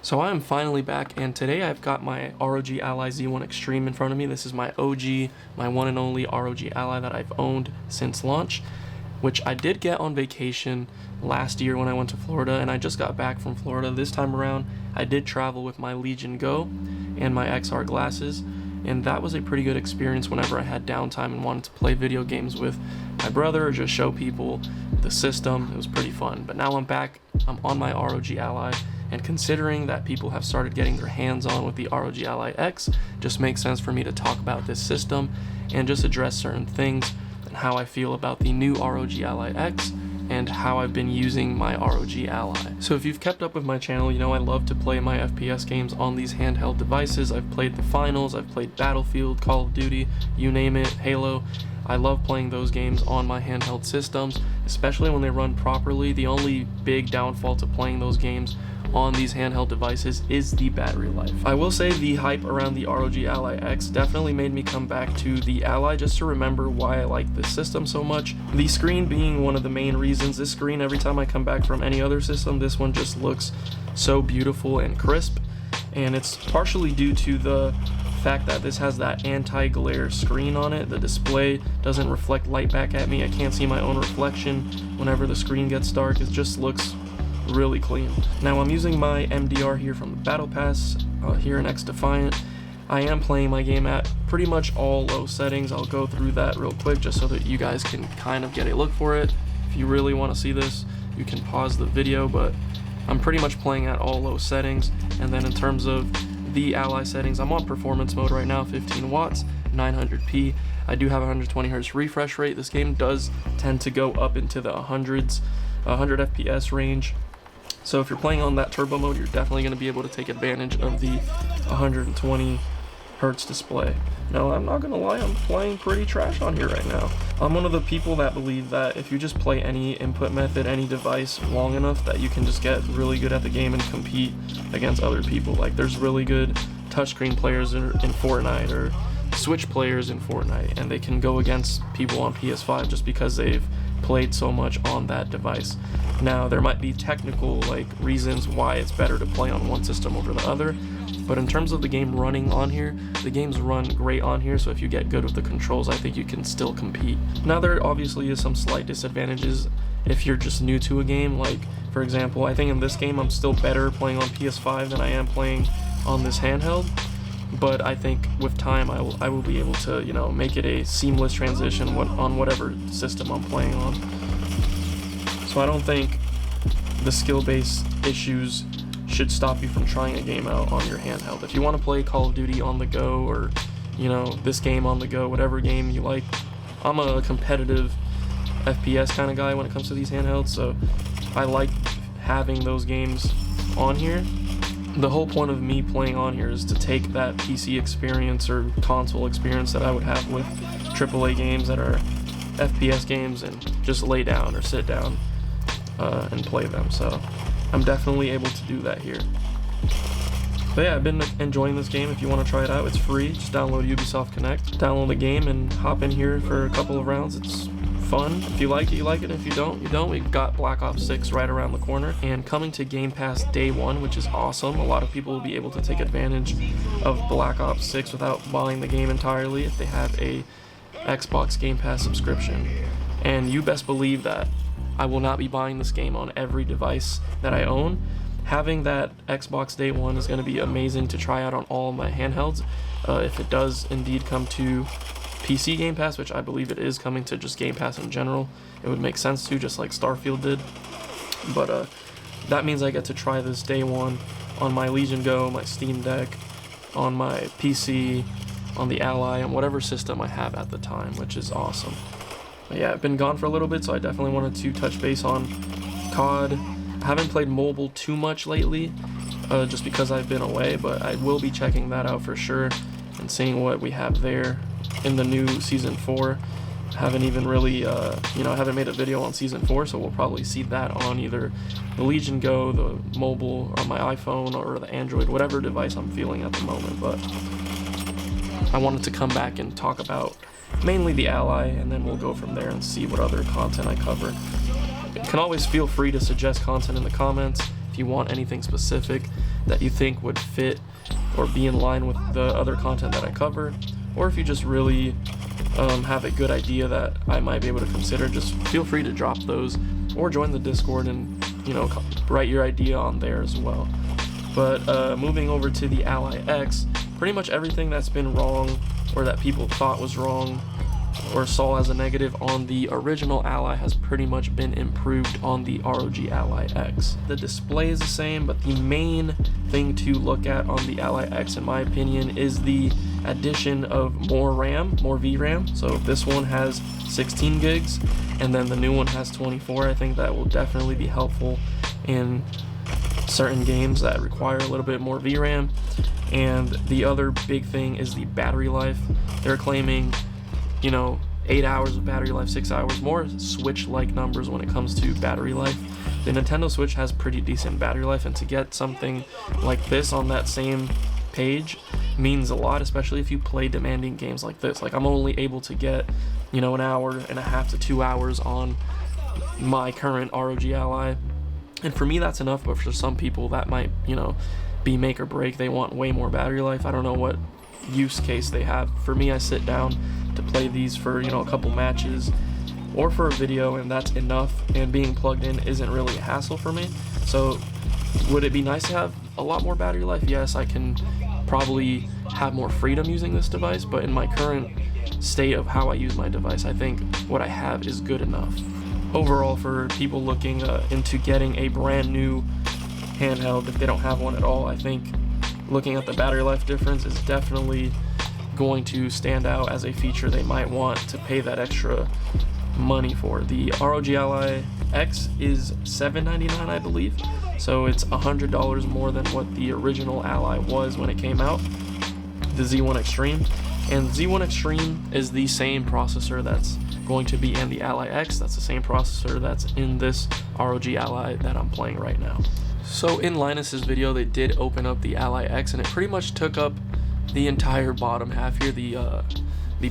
So I am finally back, and today I've got my ROG Ally Z1 Extreme in front of me. This is my OG, my one and only ROG Ally that I've owned since launch, which I did get on vacation last year when I went to Florida, and I just got back from Florida. This time around, I did travel with my Legion Go and my XR glasses, and that was a pretty good experience whenever I had downtime and wanted to play video games with my brother or just show people the system. It was pretty fun. But now I'm back, I'm on my ROG Ally, and considering that people have started getting their hands on with the ROG Ally X, just makes sense for me to talk about this system and just address certain things and how I feel about the new ROG Ally X and how I've been using my ROG Ally. So if you've kept up with my channel, you know I love to play my FPS games on these handheld devices. I've played the finals, I've played Battlefield, Call of Duty, you name it, Halo. I love playing those games on my handheld systems, especially when they run properly. The only big downfall to playing those games on these handheld devices is the battery life. I will say the hype around the ROG Ally X definitely made me come back to the Ally just to remember why I like this system so much. The screen being one of the main reasons. This screen, every time I come back from any other system, this one just looks so beautiful and crisp, and it's partially due to the fact that this has that anti-glare screen on it. The display doesn't reflect light back at me. I can't see my own reflection whenever the screen gets dark. It just looks really clean. Now I'm using my MDR here from the Battle Pass here in Xdefiant. I am playing my game at pretty much all low settings. I'll go through that real quick just so that you guys can kind of get a look for it. If you really want to see this, you can pause the video, but I'm pretty much playing at all low settings. And then in terms of the Ally settings, I'm on performance mode right now, 15 watts, 900p. I do have 120 Hz refresh rate. This game does tend to go up into the 100 FPS range. So if you're playing on that turbo mode, you're definitely going to be able to take advantage of the 120 Hz display. Now, I'm not going to lie, I'm playing pretty trash on here right now. I'm one of the people that believe that if you just play any input method, any device long enough, that you can just get really good at the game and compete against other people. Like, there's really good touchscreen players in Fortnite or Switch players in Fortnite, and they can go against people on PS5 just because they've played so much on that device. Now, there might be technical reasons why it's better to play on one system over the other, but in terms of the game running on here, the games run great on here, so if you get good with the controls, I think you can still compete. Now, there obviously is some slight disadvantages if you're just new to a game. Like, for example, I think in this game I'm still better playing on PS5 than I am playing on this handheld, but I think with time I will be able to, you know, make it a seamless transition on whatever system I'm playing on. So I don't think the skill-based issues should stop you from trying a game out on your handheld. If you want to play Call of Duty on the go, or, you know, this game on the go, whatever game you like. I'm a competitive FPS kind of guy when it comes to these handhelds, so I like having those games on here. The whole point of me playing on here is to take that PC experience or console experience that I would have with AAA games that are FPS games and just lay down or sit down and play them. So I'm definitely able to do that here. But yeah, I've been enjoying this game. If you want to try it out, it's free. Just download Ubisoft Connect, download the game, and hop in here for a couple of rounds. It's fun. If you like it, you like it. If you don't, you don't. We've got Black Ops 6 right around the corner and coming to Game Pass day one, which is awesome. A lot of people will be able to take advantage of Black Ops 6 without buying the game entirely if they have a Xbox Game Pass subscription. And you best believe that I will not be buying this game on every device that I own. Having that Xbox day one is going to be amazing to try out on all of my handhelds. If it does indeed come to PC Game Pass, which I believe it is coming to just Game Pass in general, it would make sense to, just like Starfield did. But that means I get to try this day one on my Legion Go, my Steam Deck, on my PC, on the Ally, on whatever system I have at the time, which is awesome. But yeah, I've been gone for a little bit, so I definitely wanted to touch base on COD. I haven't played mobile too much lately, just because I've been away, but I will be checking that out for sure and seeing what we have there in the new Season 4. Haven't even really, I haven't made a video on Season 4, so we'll probably see that on either the Legion Go, the mobile, or my iPhone, or the Android, whatever device I'm feeling at the moment. But I wanted to come back and talk about mainly the Ally, and then we'll go from there and see what other content I cover. You can always feel free to suggest content in the comments if you want anything specific. that you think would fit or be in line with the other content that I cover, or if you just really have a good idea that I might be able to consider, just feel free to drop those or join the Discord and, you know, write your idea on there as well. But moving over to the Ally X, pretty much everything that's been wrong or that people thought was wrong or saw as a negative on the original Ally has pretty much been improved on the ROG Ally X. The display is the same, but the main thing to look at on the Ally X, in my opinion, is the addition of more RAM, more VRAM. So this one has 16 gigs and then the new one has 24. I think that will definitely be helpful in certain games that require a little bit more VRAM. And the other big thing is the battery life. They're claiming, you know, 8 hours of battery life, 6 hours, more Switch-like numbers when it comes to battery life. The Nintendo Switch has pretty decent battery life, and to get something like this on that same page means a lot, especially if you play demanding games like this. Like, I'm only able to get, you know, 1.5 hours to 2 hours on my current ROG Ally, and for me that's enough, but for some people that might, you know, be make or break. They want way more battery life. I don't know what use case they have. For me, I sit down to play these for, you know, a couple matches or for a video, and that's enough, and being plugged in isn't really a hassle for me. So would it be nice to have a lot more battery life? Yes, I can probably have more freedom using this device, but in my current state of how I use my device, I think what I have is good enough. Overall, for people looking into getting a brand new handheld, if they don't have one at all, I think looking at the battery life difference is definitely going to stand out as a feature they might want to pay that extra money for. The ROG Ally X is $799, I believe, so it's $100 more than what the original Ally was when it came out, the Z1 Extreme. And Z1 Extreme is the same processor that's going to be in the Ally X. That's the same processor that's in this ROG Ally that I'm playing right now. So in Linus's video, they did open up the Ally X, and it pretty much took up the entire bottom half here, the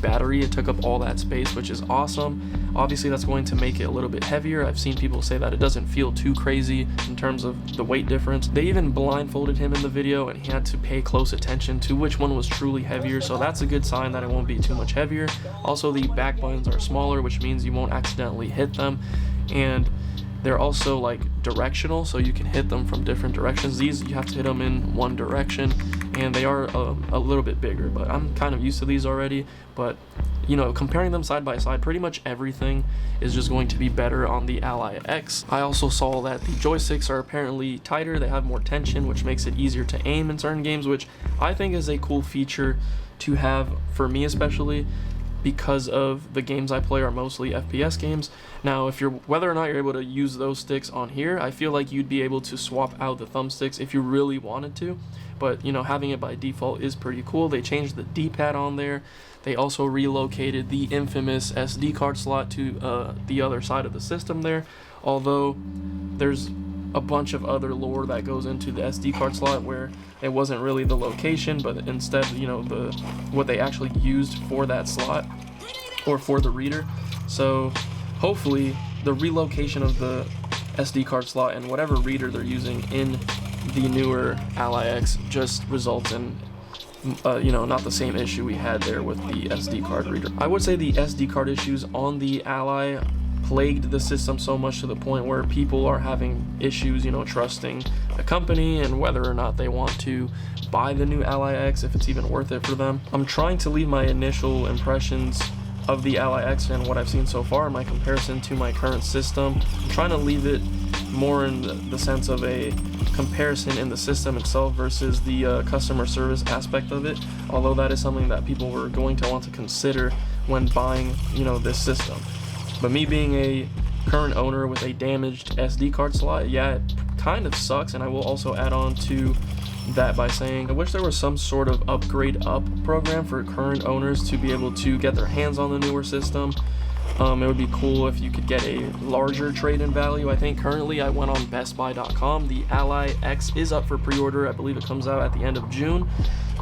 battery. It took up all that space, which is awesome. Obviously that's going to make it a little bit heavier. I've seen people say that it doesn't feel too crazy in terms of the weight difference. They even blindfolded him in the video, and he had to pay close attention to which one was truly heavier, so that's a good sign that it won't be too much heavier. Also, the back buttons are smaller, which means you won't accidentally hit them, and they're also like directional, so you can hit them from different directions. These, you have to hit them in one direction, and they are a little bit bigger, but I'm kind of used to these already. But, you know, comparing them side by side, pretty much everything is just going to be better on the Ally X. I also saw that the joysticks are apparently tighter. They have more tension, which makes it easier to aim in certain games, which I think is a cool feature to have, for me especially, because of the games I play are mostly FPS games. Now, whether or not you're able to use those sticks on here, I feel like you'd be able to swap out the thumbsticks if you really wanted to, but, you know, having it by default is pretty cool. They changed the D-pad on there. They also relocated the infamous SD card slot to the other side of the system there, although there's a bunch of other lore that goes into the SD card slot where it wasn't really the location, but instead, you know, what they actually used for that slot or for the reader. So hopefully the relocation of the SD card slot and whatever reader they're using in the newer Ally X just results in you know, not the same issue we had there with the SD card reader. I would say the SD card issues on the Ally plagued the system so much to the point where people are having issues, you know, trusting a company and whether or not they want to buy the new Ally X, if it's even worth it for them. I'm trying to leave my initial impressions of the Ally X and what I've seen so far in my comparison to my current system. I'm trying to leave it more in the sense of a comparison in the system itself versus the customer service aspect of it, although that is something that people were going to want to consider when buying, you know, this system. But me being a current owner with a damaged SD card slot, yeah, it kind of sucks. And I will also add on to that by saying I wish there was some sort of upgrade up program for current owners to be able to get their hands on the newer system. It would be cool if you could get a larger trade-in value. I think currently, I went on bestbuy.com, the Ally X is up for pre-order. I believe it comes out at the end of June,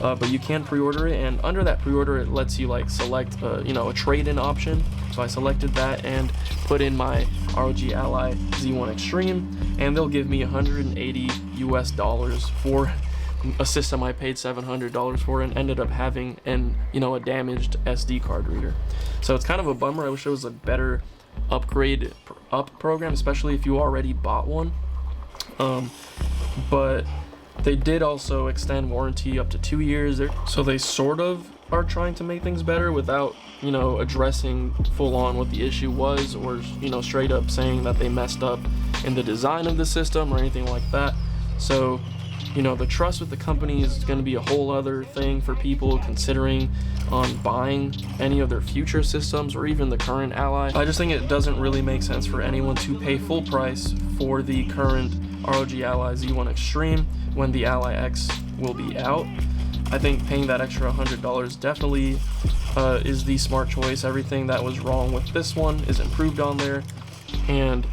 but you can pre-order it, and under that pre-order it lets you like select you know, a trade-in option. So I selected that and put in my ROG Ally Z1 Extreme, and they'll give me 180 US dollars for a system I paid $700 for and ended up having a damaged SD card reader. So it's kind of a bummer. I wish there was a better upgrade program, especially if you already bought one. But they did also extend warranty up to 2 years. So they sort of are trying to make things better without, addressing full on what the issue was, or, straight up saying that they messed up in the design of the system or anything like that. So, the trust with the company is going to be a whole other thing for people considering on buying any of their future systems or even the current Ally. I just think it doesn't really make sense for anyone to pay full price for the current ROG Ally Z1 Extreme when the Ally X will be out. I think paying that extra $100 definitely is the smart choice. Everything that was wrong with this one is improved on there, and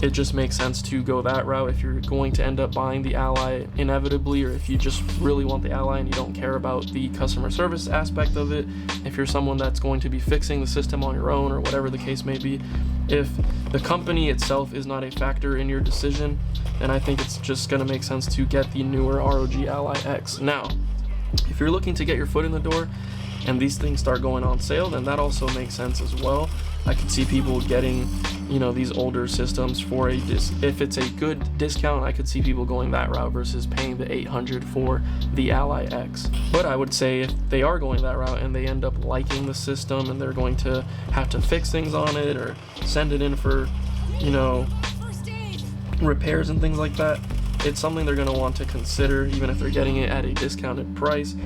it just makes sense to go that route if you're going to end up buying the Ally inevitably, or if you just really want the Ally and you don't care about the customer service aspect of it. If you're someone that's going to be fixing the system on your own or whatever the case may be, if the company itself is not a factor in your decision, then I think it's just going to make sense to get the newer ROG Ally X. Now, if you're looking to get your foot in the door and these things start going on sale, then that also makes sense as well. I could see people getting, these older systems for if it's a good discount, I could see people going that route versus paying the $800 for the Ally X. But I would say if they are going that route and they end up liking the system and they're going to have to fix things on it or send it in for, repairs and things like that, it's something they're going to want to consider, even if they're getting it at a discounted price,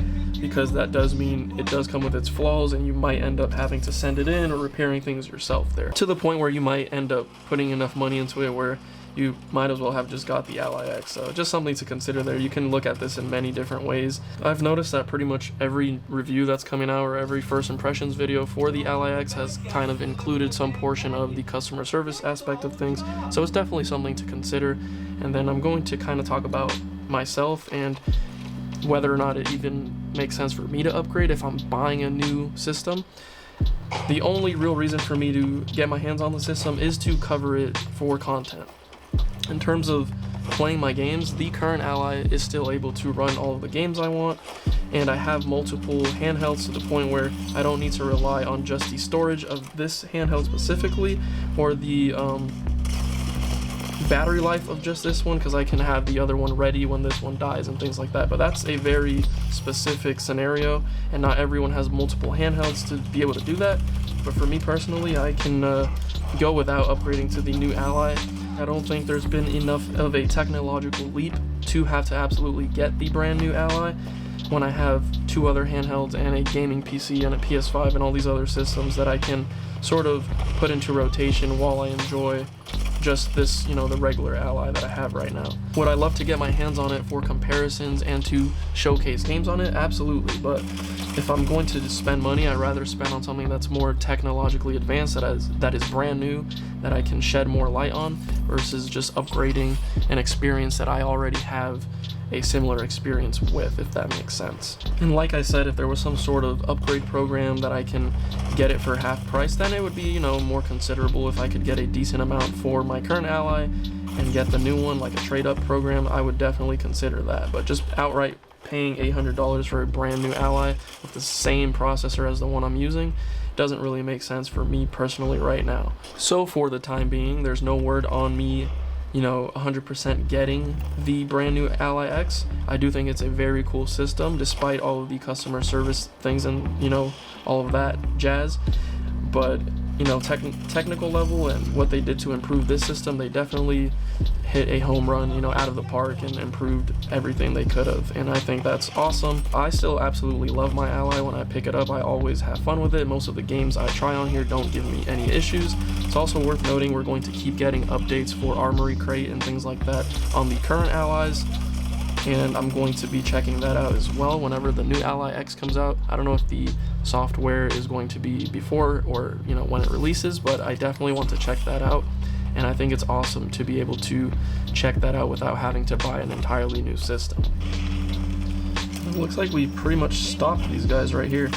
because that does mean it does come with its flaws and you might end up having to send it in or repairing things yourself there, to the point where you might end up putting enough money into it where you might as well have just got the Ally X. So just something to consider there. You can look at this in many different ways. I've noticed that pretty much every review that's coming out or every first impressions video for the Ally X has kind of included some portion of the customer service aspect of things. So it's definitely something to consider. And then I'm going to kind of talk about myself and whether or not it even makes sense for me to upgrade if I'm buying a new system. The only real reason for me to get my hands on the system is to cover it for content. In terms of playing my games, the current Ally is still able to run all of the games I want, and I have multiple handhelds to the point where I don't need to rely on just the storage of this handheld specifically or the battery life of just this one, because I can have the other one ready when this one dies and things like that. But that's a very specific scenario, and not everyone has multiple handhelds to be able to do that. But for me personally, I can go without upgrading to the new Ally. I don't think there's been enough of a technological leap to have to absolutely get the brand new Ally when I have two other handhelds and a gaming PC and a PS5 and all these other systems that I can sort of put into rotation while I enjoy just this, the regular Ally that I have right now. Would I love to get my hands on it for comparisons and to showcase games on it? Absolutely. But if I'm going to spend money, I'd rather spend on something that's more technologically advanced, that is brand new, that I can shed more light on, versus just upgrading an experience that I already have a similar experience with, if that makes sense. And like I said, if there was some sort of upgrade program that I can get it for half price, then it would be, more considerable. If I could get a decent amount for my current Ally and get the new one, like a trade-up program, I would definitely consider that. But just outright paying $800 for a brand new Ally with the same processor as the one I'm using doesn't really make sense for me personally right now. So for the time being, there's no word on me 100% getting the brand new Ally X. I do think it's a very cool system despite all of the customer service things and all of that jazz. But technical level and what they did to improve this system, they definitely hit a home run, out of the park and improved everything they could have. And I think that's awesome. I still absolutely love my Ally. When I pick it up, I always have fun with it. Most of the games I try on here don't give me any issues. It's also worth noting we're going to keep getting updates for Armory Crate and things like that on the current Allies, and I'm going to be checking that out as well whenever the new Ally X comes out. I don't know if the software is going to be before or when it releases, but I definitely want to check that out, and I think it's awesome to be able to check that out without having to buy an entirely new system. It looks like we pretty much stopped these guys right here.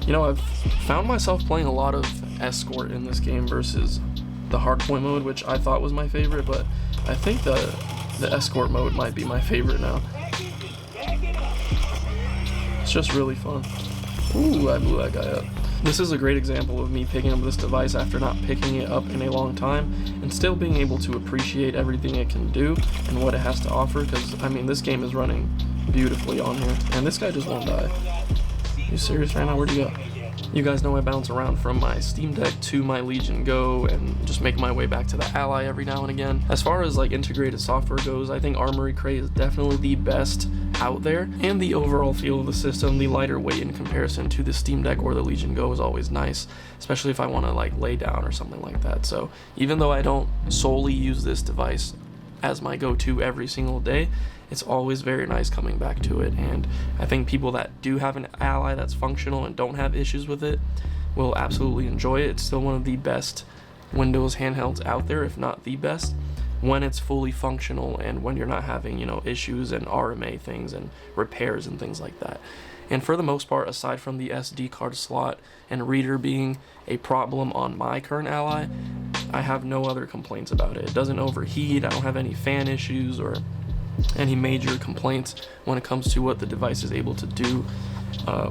I've found myself playing a lot of Escort in this game versus the hardpoint mode, which I thought was my favorite, but I think the the escort mode might be my favorite now. It's just really fun. Ooh, I blew that guy up. This is a great example of me picking up this device after not picking it up in a long time and still being able to appreciate everything it can do and what it has to offer, because I mean this game is running beautifully on here, and this guy just won't die. You serious right now? Where'd you go? You guys know I bounce around from my Steam Deck to my Legion Go and just make my way back to the Ally every now and again. As far as like integrated software goes, I think Armory Crate is definitely the best out there, and the overall feel of the system, the lighter weight in comparison to the Steam Deck or the Legion Go, is always nice, especially if I want to like lay down or something like that. So even though I don't solely use this device as my go-to every single day, it's always very nice coming back to it, and I think people that do have an Ally that's functional and don't have issues with it will absolutely enjoy it. It's still one of the best Windows handhelds out there, if not the best, when it's fully functional and when you're not having, you know, issues and RMA things and repairs and things like that. And for the most part, aside from the SD card slot and reader being a problem on my current Ally, I have no other complaints about it. It doesn't overheat, I don't have any fan issues or any major complaints when it comes to what the device is able to do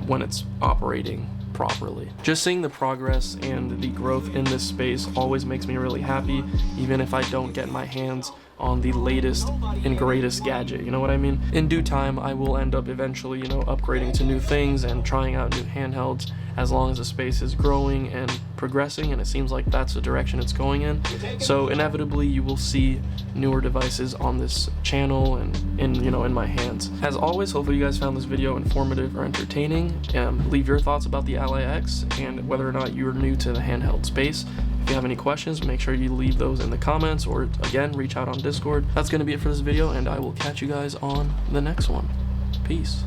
when it's operating properly. Just seeing the progress and the growth in this space always makes me really happy, even if I don't get my hands on the latest and greatest gadget, you know what I mean? In due time, I will end up eventually, you know, upgrading to new things and trying out new handhelds, as long as the space is growing and progressing, and it seems like that's the direction it's going in. So inevitably you will see newer devices on this channel and in my hands. As always, hopefully you guys found this video informative or entertaining. Leave your thoughts about the Ally X and whether or not you're new to the handheld space. If you have any questions, make sure you leave those in the comments, or again, reach out on Discord. That's going to be it for this video, and I will catch you guys on the next one. Peace.